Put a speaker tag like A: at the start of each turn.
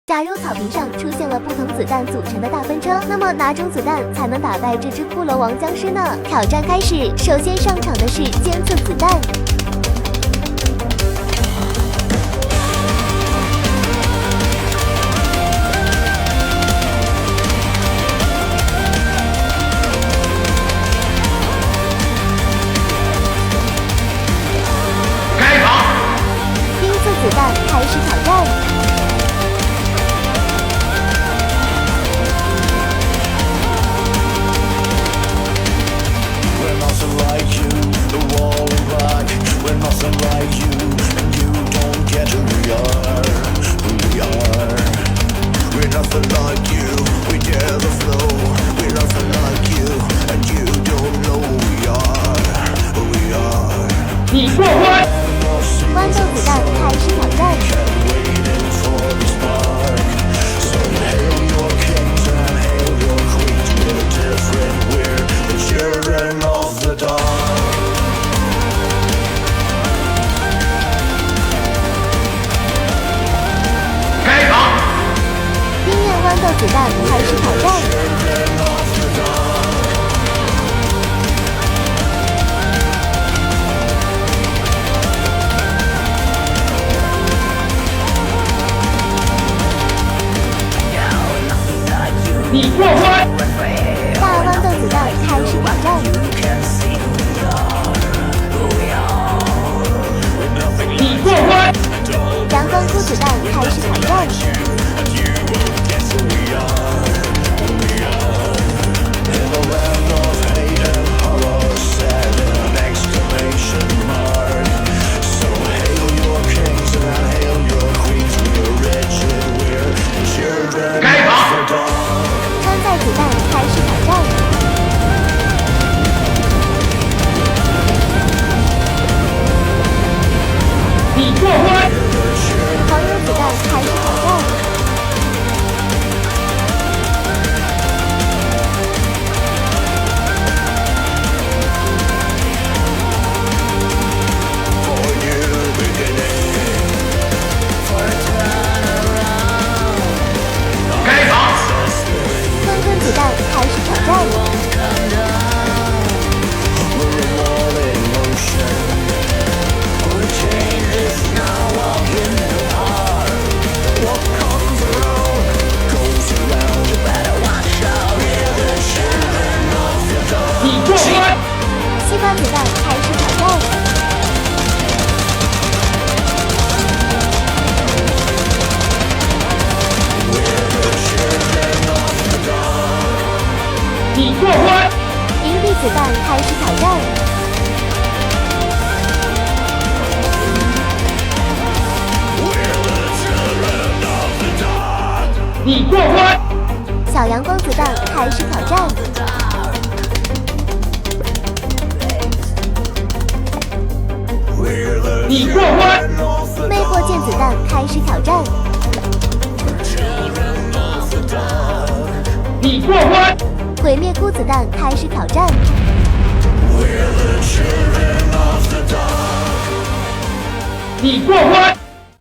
A: 假如草坪上出现了不同子弹组成的大风车，那么哪种子弹才能打败这只骷髅王僵尸呢？挑战开始，首先上场的是监测子弹。
B: 开场。
A: 第一次子弹开始挑战。
C: Like you, the wall of rock. We're nothing like you, and you don't get who we are. We're nothing like you. We dare the flow. We're nothing like you, and you don't know who we are.
B: 你过关。
A: 豌豆子弹开始挑战。
C: Waiting for the spark. So hail your kings and hail your queens. We're different. We're the children of the dark.
B: 开场。
A: 冰焰豌豆子弹开始挑战。
B: 你过关。
A: 大豌豆子弹开始挑战。
B: 你过关。
A: 阳光菇子弹开始挑战。
B: 开场。
A: 川菜子弹开始挑战。
B: 你过关。
A: 黄油子弹开始挑战。
B: 开场。
A: 混沌子弹开始挑战。
B: 你过关。
A: 西瓜子弹开始挑战。
B: 你过关。
A: 银币子弹开始挑战。
B: 你过关。
A: 小阳光子弹开始挑战。
B: 你过关。
A: 魅惑剑子弹开始挑战。
B: 你过关。
A: 毁灭菇子弹开始挑战。
B: 你过关。